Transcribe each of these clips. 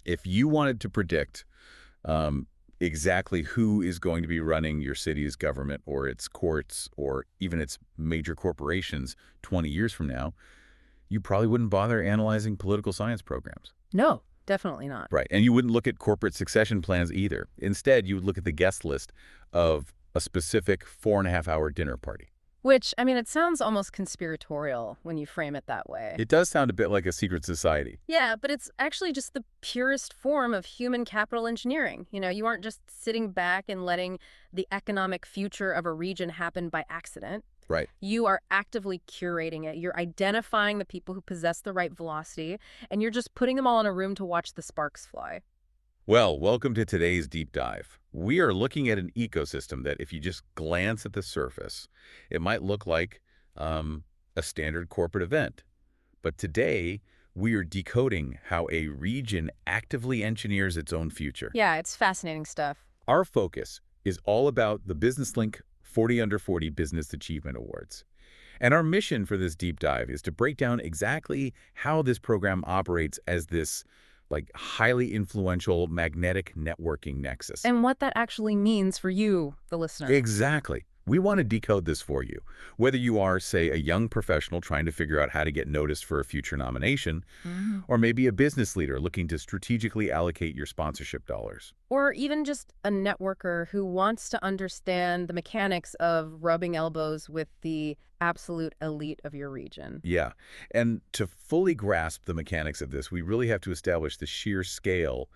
If you wanted to predict um, exactly who is going to be running your city's government or its courts or even its major corporations 20 years from now, you probably wouldn't bother analyzing political science programs. No, definitely not. Right. And you wouldn't look at corporate succession plans either. Instead, you would look at the guest list of a specific 4.5-hour dinner party. Which, I mean, it sounds almost conspiratorial when you frame it that way. It does sound a bit like a secret society. Yeah, but it's actually just the purest form of human capital engineering. You aren't just sitting back and letting the economic future of a region happen by accident. Right. You are actively curating it. You're identifying the people who possess the right velocity, and you're just putting them all in a room to watch the sparks fly. Well, welcome to today's deep dive. We are looking at an ecosystem that if you just glance at the surface, it might look like a standard corporate event. But today, we are decoding how a region actively engineers its own future. Yeah, it's fascinating stuff. Our focus is all about the Business Link 40 Under 40 Business Achievement Awards. And our mission for this deep dive is to break down exactly how this program operates as this highly influential magnetic networking nexus. And what that actually means for you, the listener. Exactly. We want to decode this for you. Whether you are, say, a young professional trying to figure out how to get noticed for a future nomination, or maybe a business leader looking to strategically allocate your sponsorship dollars. Or even just a networker who wants to understand the mechanics of rubbing elbows with the absolute elite of your region. Yeah. And to fully grasp the mechanics of this, we really have to establish the sheer scale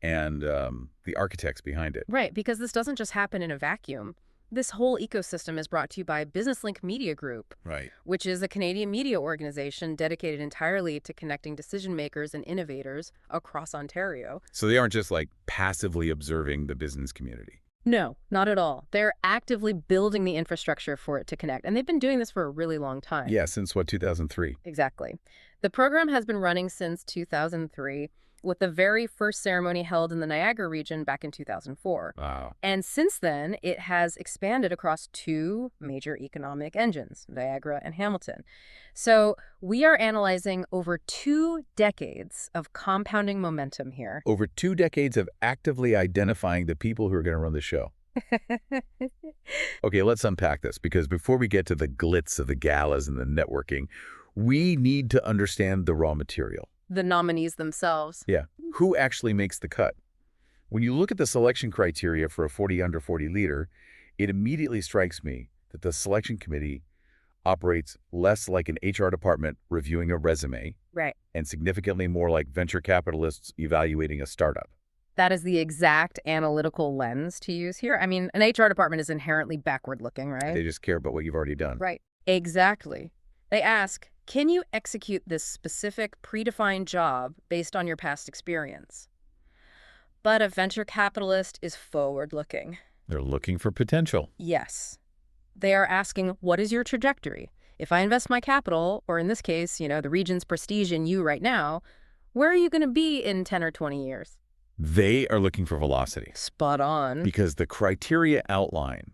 and the architects behind it. Right, because this doesn't just happen in a vacuum. This whole ecosystem is brought to you by Business Link Media Group, Right. which is a Canadian media organization dedicated entirely to connecting decision makers and innovators across Ontario. So they aren't just passively observing the business community. No, not at all. They're actively building the infrastructure for it to connect, and they've been doing this for a really long time. Yeah, since 2003? Exactly. The program has been running since 2003, with the very first ceremony held in the Niagara region back in 2004. Wow. And since then, it has expanded across two major economic engines, Niagara and Hamilton. So we are analyzing over 2 decades of compounding momentum here. Over 2 decades of actively identifying the people who are going to run the show. Okay, let's unpack this, because before we get to the glitz of the galas and the networking, we need to understand the raw material. The nominees themselves. Yeah. Who actually makes the cut? When you look at the selection criteria for a 40 under 40 leader, it immediately strikes me that the selection committee operates less like an HR department reviewing a resume, Right. and significantly more like venture capitalists evaluating a startup. That is the exact analytical lens to use here. I mean, an HR department is inherently backward-looking, right? They just care about what you've already done. Right. Exactly. They ask, can you execute this specific predefined job based on your past experience? But a venture capitalist is forward-looking. They're looking for potential. Yes. They are asking, what is your trajectory? If I invest my capital, or in this case, the region's prestige in you right now, where are you going to be in 10 or 20 years? They are looking for velocity. Spot on. Because the criteria outline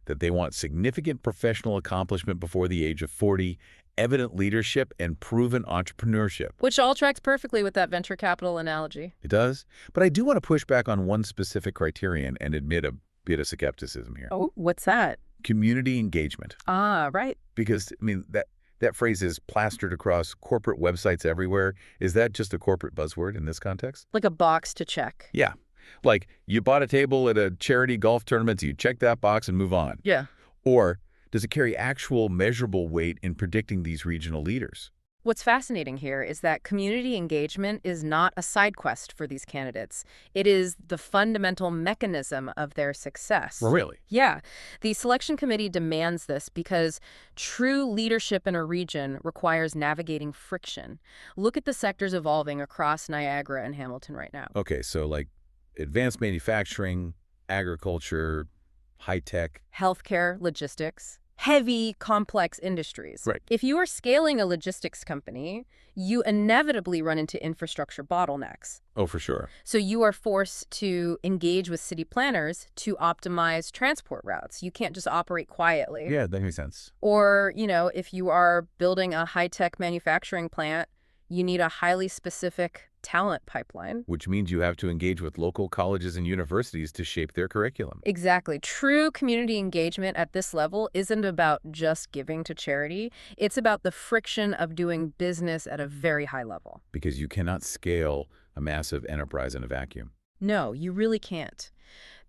that they want significant professional accomplishment before the age of 40, evident leadership, and proven entrepreneurship. Which all tracks perfectly with that venture capital analogy. It does. But I do want to push back on one specific criterion and admit a bit of skepticism here. Oh, what's that? Community engagement. Ah, right. Because, I mean, that phrase is plastered across corporate websites everywhere. Is that just a corporate buzzword in this context? Like a box to check. Yeah. Like, you bought a table at a charity golf tournament, so you check that box and move on. Yeah. Or does it carry actual measurable weight in predicting these regional leaders? What's fascinating here is that community engagement is not a side quest for these candidates. It is the fundamental mechanism of their success. Really? Yeah. The selection committee demands this because true leadership in a region requires navigating friction. Look at the sectors evolving across Niagara and Hamilton right now. Okay, so advanced manufacturing, agriculture, high-tech. Healthcare, logistics. Heavy, complex industries. Right. If you are scaling a logistics company, you inevitably run into infrastructure bottlenecks. Oh, for sure. So you are forced to engage with city planners to optimize transport routes. You can't just operate quietly. Yeah, that makes sense. Or, if you are building a high-tech manufacturing plant, you need a highly specific talent pipeline. Which means you have to engage with local colleges and universities to shape their curriculum. Exactly. True community engagement at this level isn't about just giving to charity. It's about the friction of doing business at a very high level. Because you cannot scale a massive enterprise in a vacuum. No, you really can't.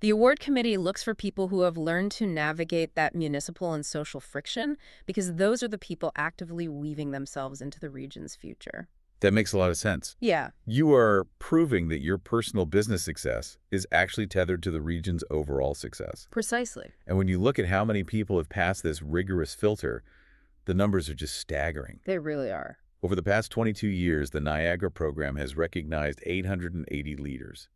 The award committee looks for people who have learned to navigate that municipal and social friction because those are the people actively weaving themselves into the region's future. That makes a lot of sense. Yeah, You are proving that your personal business success is actually tethered to the region's overall success. precisely. And when you look at how many people have passed this rigorous filter, the numbers are just staggering. They really are. Over the past 22 years, the Niagara program has recognized 880 leaders.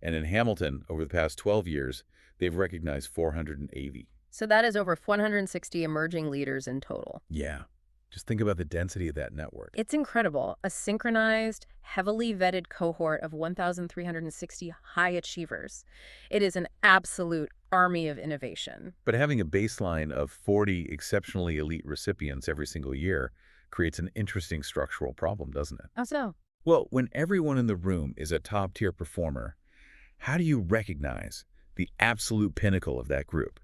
And in Hamilton, over the past 12 years, they've recognized 480. So that is over 160 emerging leaders in total. Yeah. Just think about the density of that network. It's incredible. A synchronized, heavily vetted cohort of 1,360 high achievers. It is an absolute army of innovation. But having a baseline of 40 exceptionally elite recipients every single year creates an interesting structural problem, doesn't it? How so? Well, when everyone in the room is a top-tier performer, how do you recognize the absolute pinnacle of that group?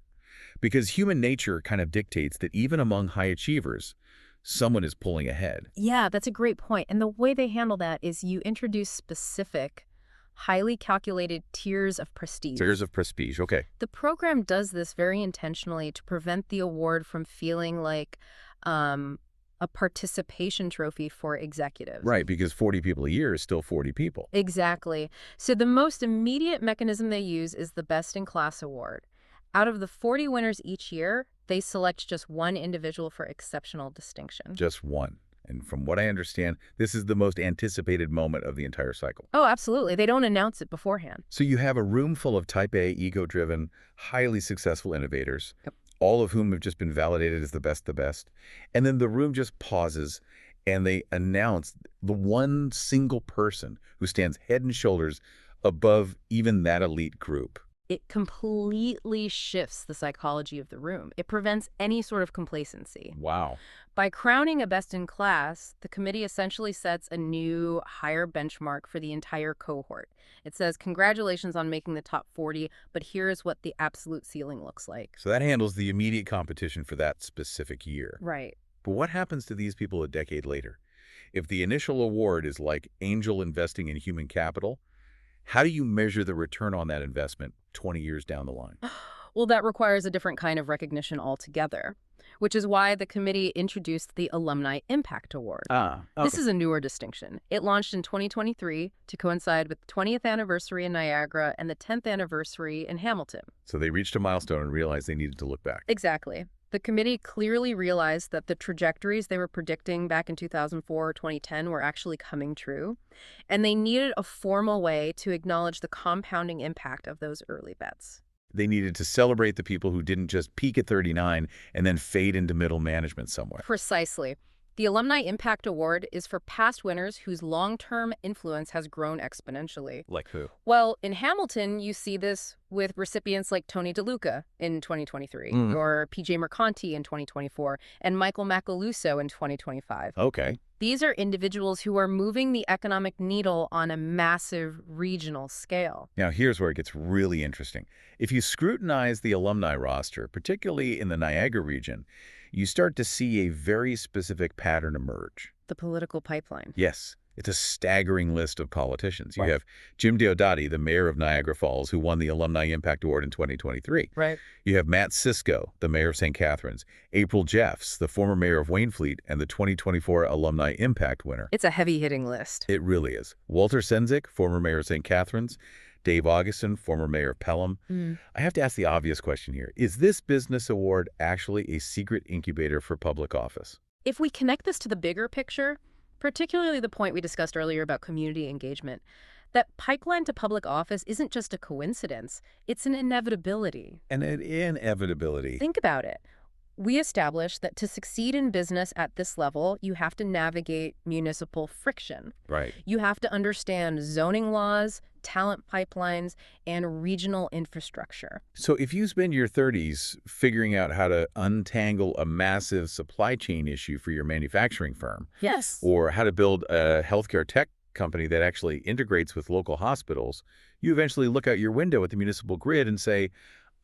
Because human nature kind of dictates that even among high achievers, someone is pulling ahead. Yeah, that's a great point. And the way they handle that is you introduce specific, highly calculated tiers of prestige. Tiers of prestige, okay. The program does this very intentionally to prevent the award from feeling like a participation trophy for executives. Right, because 40 people a year is still 40 people. Exactly. So the most immediate mechanism they use is the Best in Class award. Out of the 40 winners each year, they select just one individual for exceptional distinction. Just one. And from what I understand, this is the most anticipated moment of the entire cycle. Oh, absolutely. They don't announce it beforehand. So you have a room full of type A, ego-driven, highly successful innovators, Yep. all of whom have just been validated as the best. And then the room just pauses and they announce the one single person who stands head and shoulders above even that elite group. It completely shifts the psychology of the room. It prevents any sort of complacency. Wow. By crowning a best in class, the committee essentially sets a new, higher benchmark for the entire cohort. It says, congratulations on making the top 40, but here's what the absolute ceiling looks like. So that handles the immediate competition for that specific year. Right. But what happens to these people a decade later? If the initial award is like angel investing in human capital, how do you measure the return on that investment 20 years down the line? Well, that requires a different kind of recognition altogether, which is why the committee introduced the Alumni Impact Award. Okay. This is a newer distinction. It launched in 2023 to coincide with the 20th anniversary in Niagara and the 10th anniversary in Hamilton. So they reached a milestone and realized they needed to look back. Exactly. The committee clearly realized that the trajectories they were predicting back in 2004 or 2010 were actually coming true, and they needed a formal way to acknowledge the compounding impact of those early bets. They needed to celebrate the people who didn't just peak at 39 and then fade into middle management somewhere. Precisely. The Alumni Impact Award is for past winners whose long-term influence has grown exponentially. Like who? Well, in Hamilton, you see this with recipients like Tony DeLuca in 2023, or PJ Mercanti in 2024, and Michael Macaluso in 2025. Okay. These are individuals who are moving the economic needle on a massive regional scale. Now, here's where it gets really interesting. If you scrutinize the alumni roster, particularly in the Niagara region, you start to see a very specific pattern emerge. The political pipeline. Yes, it's a staggering list of politicians. You Right. have Jim Diodati, the mayor of Niagara Falls, who won the Alumni Impact Award in 2023. Right. You have Matt Sisko, the mayor of St. Catharines, April Jeffs, the former mayor of Waynflete and the 2024 Alumni Impact winner. It's a heavy-hitting list. It really is. Walter Sendzik, former mayor of St. Catharines, Dave Augustin, former mayor of Pelham. I have to ask the obvious question here. Is this business award actually a secret incubator for public office? If we connect this to the bigger picture, particularly the point we discussed earlier about community engagement, that pipeline to public office isn't just a coincidence, it's an inevitability. An inevitability. Think about it. We established that to succeed in business at this level, you have to navigate municipal friction. Right. You have to understand zoning laws, talent pipelines, and regional infrastructure. So if you spend your 30s figuring out how to untangle a massive supply chain issue for your manufacturing firm, Yes. or how to build a healthcare tech company that actually integrates with local hospitals, you eventually look out your window at the municipal grid and say,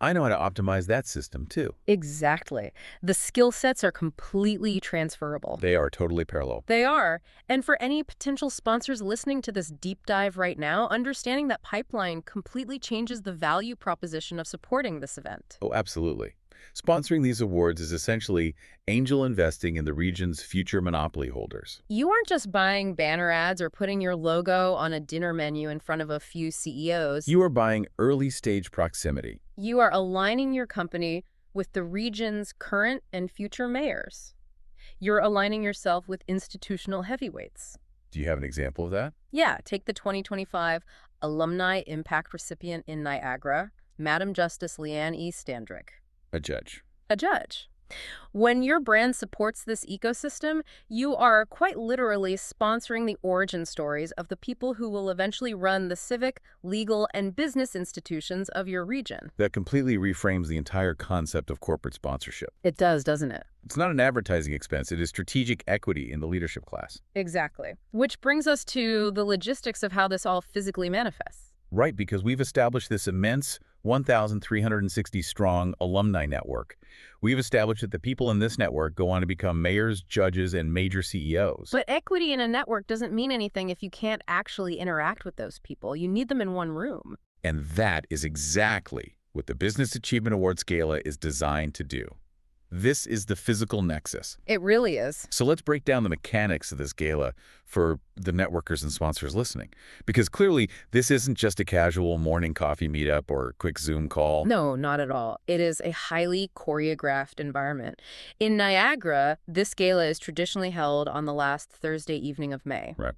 I know how to optimize that system too. Exactly. The skill sets are completely transferable. They are totally parallel. They are. And for any potential sponsors listening to this deep dive right now, understanding that pipeline completely changes the value proposition of supporting this event. Oh, absolutely. Sponsoring these awards is essentially angel investing in the region's future monopoly holders. You aren't just buying banner ads or putting your logo on a dinner menu in front of a few CEOs. You are buying early-stage proximity. You are aligning your company with the region's current and future mayors. You're aligning yourself with institutional heavyweights. Do you have an example of that? Yeah, take the 2025 Alumni Impact recipient in Niagara, Madam Justice Leanne E. Standrick. A judge. A judge. When your brand supports this ecosystem, you are quite literally sponsoring the origin stories of the people who will eventually run the civic, legal, and business institutions of your region. That completely reframes the entire concept of corporate sponsorship. It does, doesn't it? It's not an advertising expense. It is strategic equity in the leadership class. Exactly. Which brings us to the logistics of how this all physically manifests. Right, because we've established this immense 1,360-strong alumni network. We've established that the people in this network go on to become mayors, judges, and major CEOs. But equity in a network doesn't mean anything if you can't actually interact with those people. You need them in one room. And that is exactly what the Business Achievement Awards Gala is designed to do. This is the physical nexus. It really is. So let's break down the mechanics of this gala for the networkers and sponsors listening. Because clearly, this isn't just a casual morning coffee meetup or a quick Zoom call. No, not at all. It is a highly choreographed environment. In Niagara, this gala is traditionally held on the last Thursday evening of May. Right.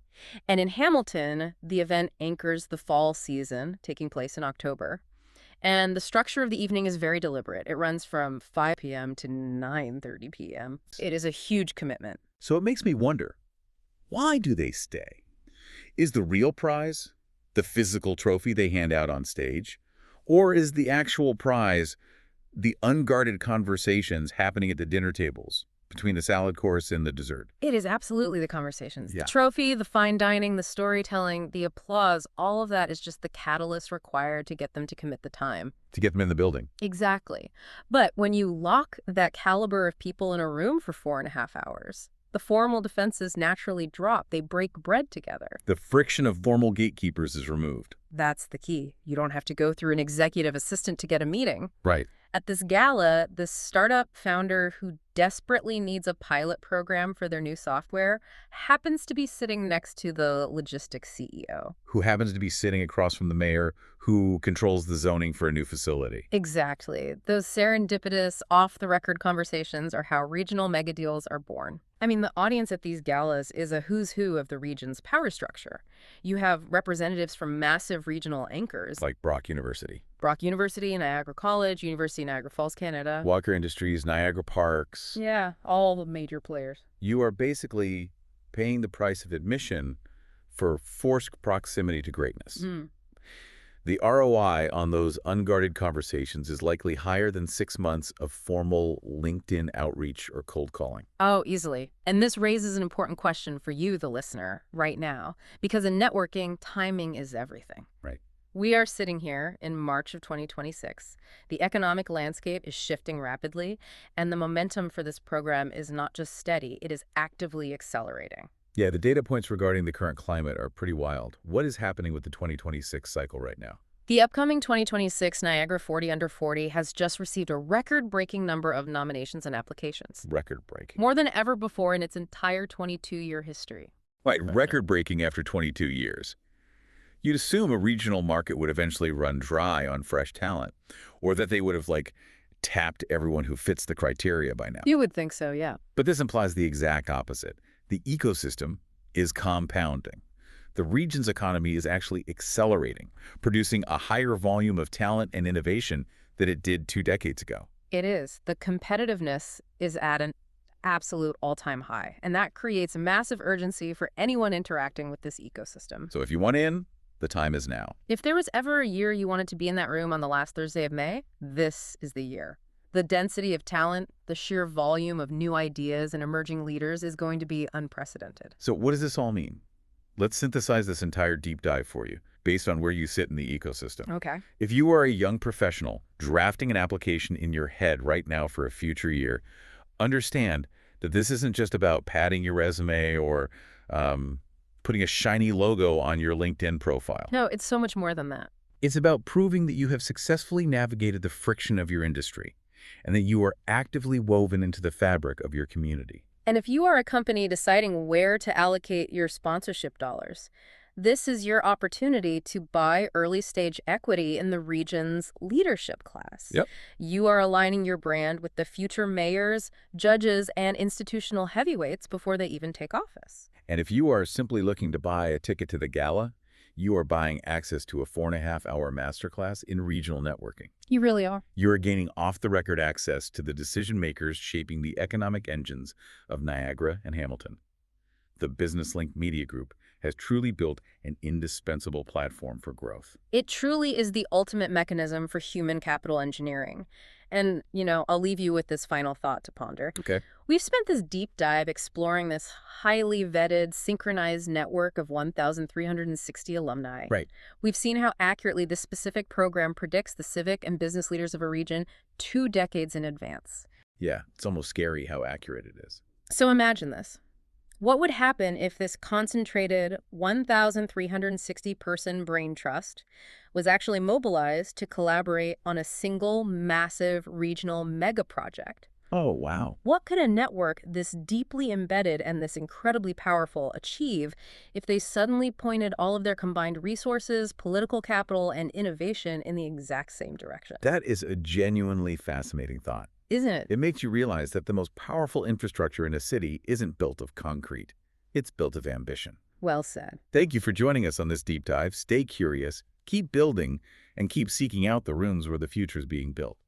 And in Hamilton, the event anchors the fall season, taking place in October. And the structure of the evening is very deliberate. It runs from 5 p.m. to 9:30 p.m. It is a huge commitment. So it makes me wonder, why do they stay? Is the real prize the physical trophy they hand out on stage? Or is the actual prize the unguarded conversations happening at the dinner tables between the salad course and the dessert? It is absolutely the conversations. Yeah. The trophy, the fine dining, the storytelling, the applause, all of that is just the catalyst required to get them to commit the time. To get them in the building. Exactly. But when you lock that caliber of people in a room for 4.5 hours, the formal defenses naturally drop. They break bread together. The friction of formal gatekeepers is removed. That's the key. You don't have to go through an executive assistant to get a meeting. Right. At this gala, the startup founder who desperately needs a pilot program for their new software happens to be sitting next to the logistics CEO. Who happens to be sitting across from the mayor who controls the zoning for a new facility. Exactly. Those serendipitous, off-the-record conversations are how regional megadeals are born. I mean, the audience at these galas is a who's who of the region's power structure. You have representatives from massive regional anchors. Like Brock University. Brock University, Niagara College, University of Niagara Falls, Canada. Walker Industries, Niagara Parks. Yeah, all the major players. You are basically paying the price of admission for forced proximity to greatness. Mm. The ROI on those unguarded conversations is likely higher than 6 months of formal LinkedIn outreach or cold calling. Oh, easily. And this raises an important question for you, the listener, right now. Because in networking, timing is everything. Right. We are sitting here in March of 2026. The economic landscape is shifting rapidly, and the momentum for this program is not just steady, it is actively accelerating. Yeah, the data points regarding the current climate are pretty wild. What is happening with the 2026 cycle right now? The upcoming 2026 Niagara 40 Under 40 has just received a record-breaking number of nominations and applications. Record-breaking. More than ever before in its entire 22-year history. Right, record-breaking after 22 years. You'd assume a regional market would eventually run dry on fresh talent, or that they would have, tapped everyone who fits the criteria by now. You would think so, yeah. But this implies the exact opposite. The ecosystem is compounding. The region's economy is actually accelerating, producing a higher volume of talent and innovation than it did 2 decades ago. It is. The competitiveness is at an absolute all-time high, and that creates massive urgency for anyone interacting with this ecosystem. So if you want in, the time is now. If there was ever a year you wanted to be in that room on the last Thursday of May, this is the year. The density of talent, the sheer volume of new ideas and emerging leaders is going to be unprecedented. So what does this all mean? Let's synthesize this entire deep dive for you, based on where you sit in the ecosystem. Okay. If you are a young professional drafting an application in your head right now for a future year, understand that this isn't just about padding your resume or putting a shiny logo on your LinkedIn profile. No, it's so much more than that. It's about proving that you have successfully navigated the friction of your industry and that you are actively woven into the fabric of your community. And if you are a company deciding where to allocate your sponsorship dollars, this is your opportunity to buy early-stage equity in the region's leadership class. Yep. You are aligning your brand with the future mayors, judges, and institutional heavyweights before they even take office. And if you are simply looking to buy a ticket to the gala, you are buying access to a 4.5-hour masterclass in regional networking. You really are. You are gaining off-the-record access to the decision-makers shaping the economic engines of Niagara and Hamilton. The Business Link Media Group has truly built an indispensable platform for growth. It truly is the ultimate mechanism for human capital engineering. And, I'll leave you with this final thought to ponder. Okay. We've spent this deep dive exploring this highly vetted, synchronized network of 1,360 alumni. Right. We've seen how accurately this specific program predicts the civic and business leaders of a region 2 decades in advance. Yeah, it's almost scary how accurate it is. So imagine this. What would happen if this concentrated 1,360-person brain trust was actually mobilized to collaborate on a single, massive, regional mega project? Oh, wow. What could a network this deeply embedded and this incredibly powerful achieve if they suddenly pointed all of their combined resources, political capital, and innovation in the exact same direction? That is a genuinely fascinating thought. Isn't it? It makes you realize that the most powerful infrastructure in a city isn't built of concrete. It's built of ambition. Well said. Thank you for joining us on this deep dive. Stay curious, keep building, and keep seeking out the rooms where the future is being built.